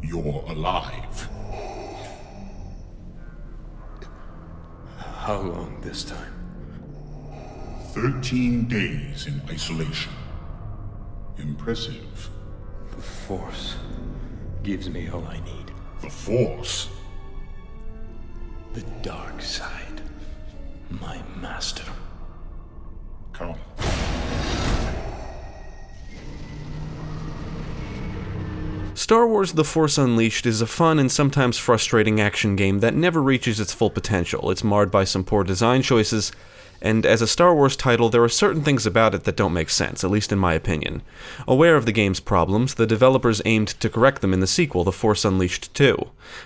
you're alive. How long this time? 13 days in isolation. Impressive. The Force gives me all I need. The Force? The dark side. My master. Come. Star Wars The Force Unleashed is a fun and sometimes frustrating action game that never reaches its full potential. It's marred by some poor design choices, and as a Star Wars title, there are certain things about it that don't make sense, at least in my opinion. Aware of the game's problems, the developers aimed to correct them in the sequel, The Force Unleashed 2.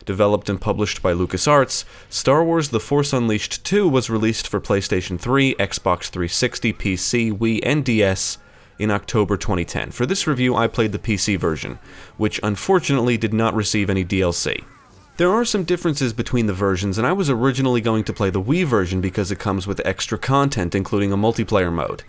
Developed and published by LucasArts, Star Wars The Force Unleashed 2 was released for PlayStation 3, Xbox 360, PC, Wii, and DS in October 2010. For this review, I played the PC version, which unfortunately did not receive any DLC. There are some differences between the versions, and I was originally going to play the Wii version because it comes with extra content, including a multiplayer mode.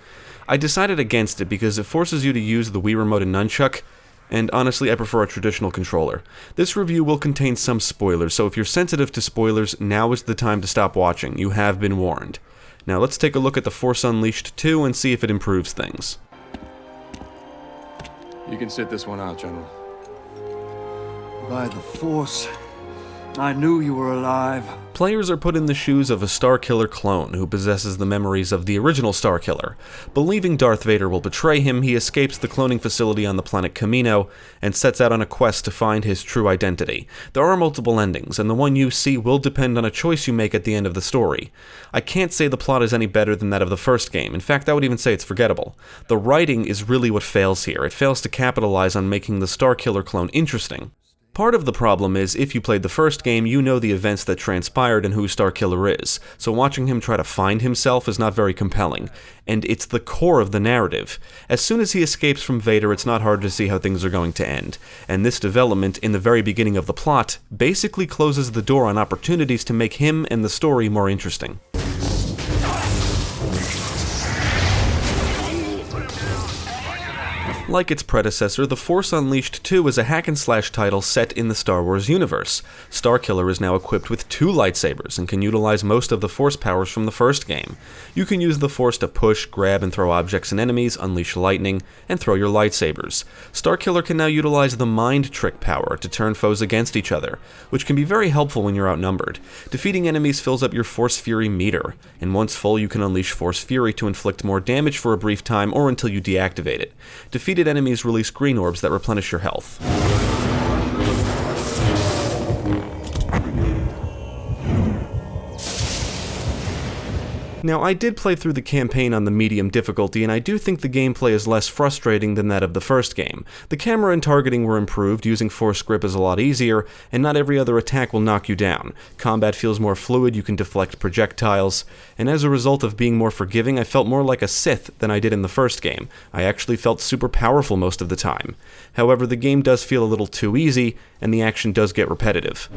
I decided against it because it forces you to use the Wii Remote and Nunchuck, and honestly, I prefer a traditional controller. This review will contain some spoilers, so if you're sensitive to spoilers, now is the time to stop watching. You have been warned. Now let's take a look at The Force Unleashed 2 and see if it improves things. You can sit this one out, General. By the Force, I knew you were alive. Players are put in the shoes of a Starkiller clone who possesses the memories of the original Starkiller. Believing Darth Vader will betray him, he escapes the cloning facility on the planet Kamino and sets out on a quest to find his true identity. There are multiple endings, and the one you see will depend on a choice you make at the end of the story. I can't say the plot is any better than that of the first game. In fact, I would even say it's forgettable. The writing is really what fails here. It fails to capitalize on making the Starkiller clone interesting. Part of the problem is, if you played the first game, you know the events that transpired and who Starkiller is, so watching him try to find himself is not very compelling, and it's the core of the narrative. As soon as he escapes from Vader, it's not hard to see how things are going to end, and this development, in the very beginning of the plot, basically closes the door on opportunities to make him and the story more interesting. Like its predecessor, The Force Unleashed 2 is a hack-and-slash title set in the Star Wars universe. Starkiller is now equipped with 2 lightsabers and can utilize most of the Force powers from the first game. You can use the Force to push, grab, and throw objects and enemies, unleash lightning, and throw your lightsabers. Starkiller can now utilize the Mind Trick power to turn foes against each other, which can be very helpful when you're outnumbered. Defeating enemies fills up your Force Fury meter, and once full you can unleash Force Fury to inflict more damage for a brief time or until you deactivate it. Defeated enemies release green orbs that replenish your health. Now, I did play through the campaign on the medium difficulty, and I do think the gameplay is less frustrating than that of the first game. The camera and targeting were improved, using force grip is a lot easier, and not every other attack will knock you down. Combat feels more fluid, you can deflect projectiles, and as a result of being more forgiving, I felt more like a Sith than I did in the first game. I actually felt super powerful most of the time. However, the game does feel a little too easy, and the action does get repetitive.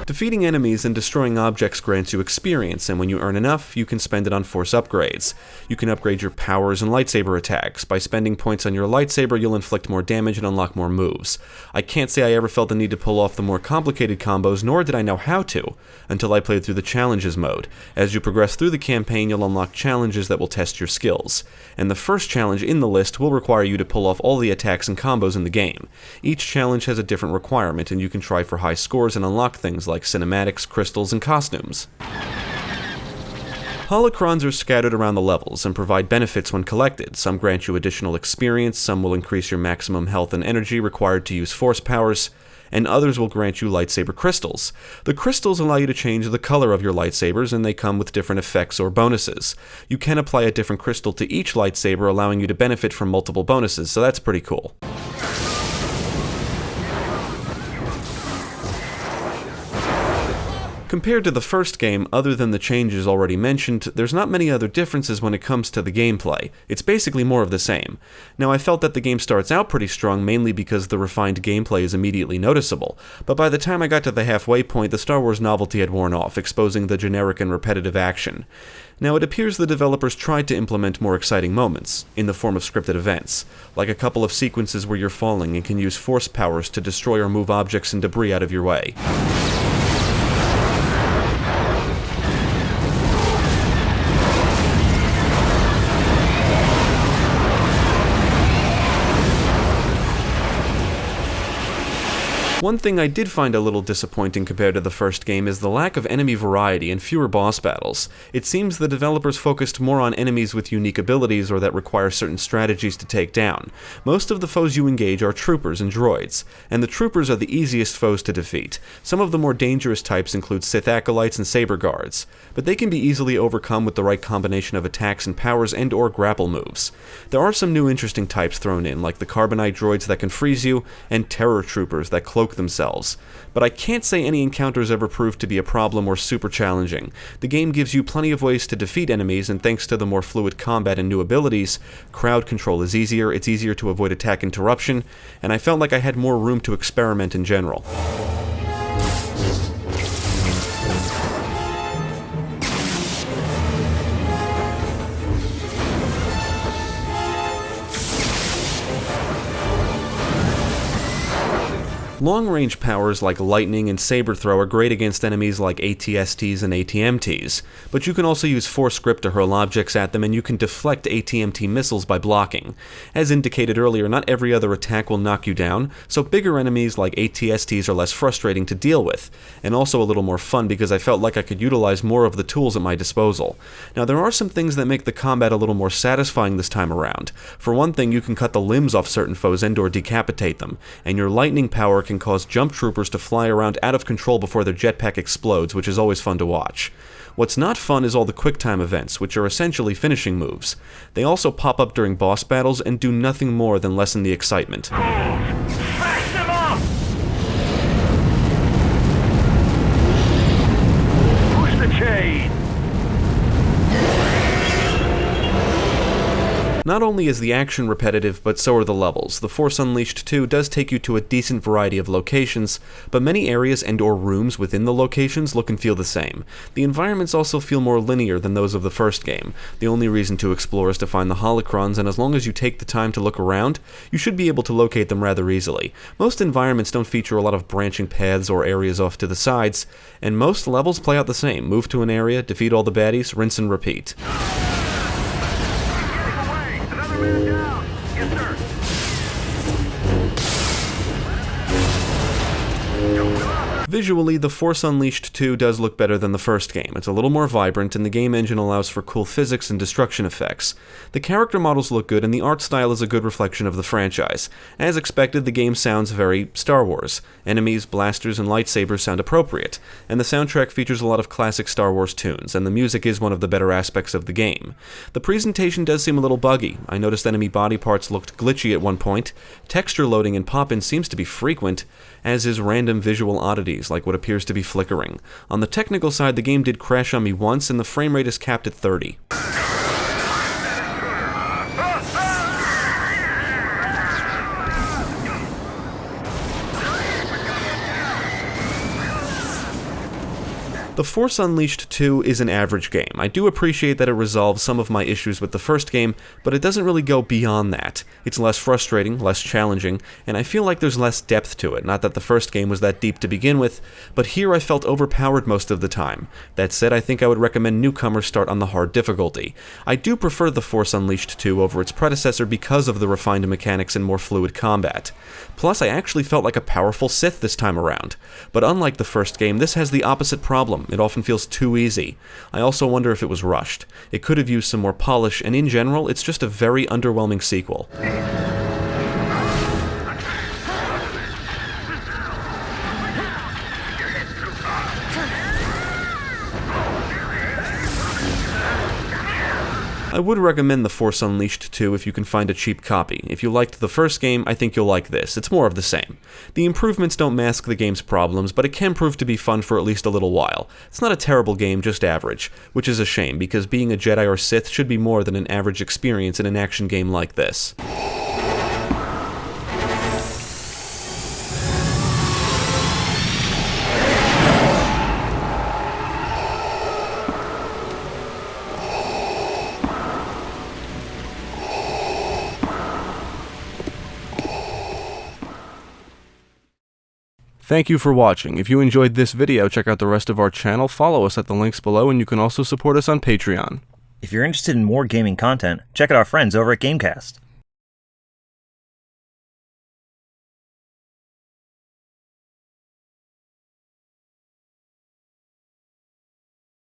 Defeating enemies and destroying objects grants you experience, and when you earn enough, you can spend it on Force upgrades. You can upgrade your powers and lightsaber attacks. By spending points on your lightsaber, you'll inflict more damage and unlock more moves. I can't say I ever felt the need to pull off the more complicated combos, nor did I know how to, until I played through the Challenges mode. As you progress through the campaign, you'll unlock challenges that will test your skills, and the first challenge in the list will require you to pull off all the attacks and combos in the game. Each challenge has a different requirement, and you can try for high scores and unlock things like cinematics, crystals, and costumes. Holocrons are scattered around the levels and provide benefits when collected. Some grant you additional experience, some will increase your maximum health and energy required to use Force powers, and others will grant you lightsaber crystals. The crystals allow you to change the color of your lightsabers, and they come with different effects or bonuses. You can apply a different crystal to each lightsaber, allowing you to benefit from multiple bonuses, so that's pretty cool. Compared to the first game, other than the changes already mentioned, there's not many other differences when it comes to the gameplay. It's basically more of the same. Now, I felt that the game starts out pretty strong mainly because the refined gameplay is immediately noticeable, but by the time I got to the halfway point, the Star Wars novelty had worn off, exposing the generic and repetitive action. Now, it appears the developers tried to implement more exciting moments, in the form of scripted events, like a couple of sequences where you're falling and can use force powers to destroy or move objects and debris out of your way. One thing I did find a little disappointing compared to the first game is the lack of enemy variety and fewer boss battles. It seems the developers focused more on enemies with unique abilities or that require certain strategies to take down. Most of the foes you engage are troopers and droids, and the troopers are the easiest foes to defeat. Some of the more dangerous types include Sith acolytes and saber guards, but they can be easily overcome with the right combination of attacks and powers and/or grapple moves. There are some new interesting types thrown in, like the carbonite droids that can freeze you, and terror troopers that cloak themselves, but I can't say any encounters ever proved to be a problem or super challenging. The game gives you plenty of ways to defeat enemies, and thanks to the more fluid combat and new abilities, crowd control is easier, it's easier to avoid attack interruption, and I felt like I had more room to experiment in general. Long-range powers like lightning and saber throw are great against enemies like ATSTs and ATMTs, but you can also use force grip to hurl objects at them, and you can deflect ATMT missiles by blocking. As indicated earlier, not every other attack will knock you down, so bigger enemies like ATSTs are less frustrating to deal with, and also a little more fun because I felt like I could utilize more of the tools at my disposal. Now, there are some things that make the combat a little more satisfying this time around. For one thing, you can cut the limbs off certain foes and/or decapitate them, and your lightning power can cause jump troopers to fly around out of control before their jetpack explodes, which is always fun to watch. What's not fun is all the quick-time events, which are essentially finishing moves. They also pop up during boss battles and do nothing more than lessen the excitement. Smash them up! Push the chain! Not only is the action repetitive, but so are the levels. The Force Unleashed 2 does take you to a decent variety of locations, but many areas and/or rooms within the locations look and feel the same. The environments also feel more linear than those of the first game. The only reason to explore is to find the holocrons, and as long as you take the time to look around, you should be able to locate them rather easily. Most environments don't feature a lot of branching paths or areas off to the sides, and most levels play out the same. Move to an area, defeat all the baddies, rinse and repeat. Man down. Yes, sir. Visually, The Force Unleashed 2 does look better than the first game. It's a little more vibrant, and the game engine allows for cool physics and destruction effects. The character models look good, and the art style is a good reflection of the franchise. As expected, the game sounds very Star Wars. Enemies, blasters, and lightsabers sound appropriate, and the soundtrack features a lot of classic Star Wars tunes, and the music is one of the better aspects of the game. The presentation does seem a little buggy. I noticed enemy body parts looked glitchy at one point. Texture loading and pop-in seems to be frequent, as is random visual oddities, like what appears to be flickering. On the technical side, the game did crash on me once, and the frame rate is capped at 30. The Force Unleashed 2 is an average game. I do appreciate that it resolves some of my issues with the first game, but it doesn't really go beyond that. It's less frustrating, less challenging, and I feel like there's less depth to it. Not that the first game was that deep to begin with, but here I felt overpowered most of the time. That said, I think I would recommend newcomers start on the hard difficulty. I do prefer The Force Unleashed 2 over its predecessor because of the refined mechanics and more fluid combat. Plus, I actually felt like a powerful Sith this time around. But unlike the first game, this has the opposite problem. It often feels too easy. I also wonder if it was rushed. It could have used some more polish, and in general, it's just a very underwhelming sequel. I would recommend The Force Unleashed 2 if you can find a cheap copy. If you liked the first game, I think you'll like this. It's more of the same. The improvements don't mask the game's problems, but it can prove to be fun for at least a little while. It's not a terrible game, just average, which is a shame, because being a Jedi or Sith should be more than an average experience in an action game like this. Thank you for watching. If you enjoyed this video, check out the rest of our channel, follow us at the links below, and you can also support us on Patreon. If you're interested in more gaming content, check out our friends over at Gamecast.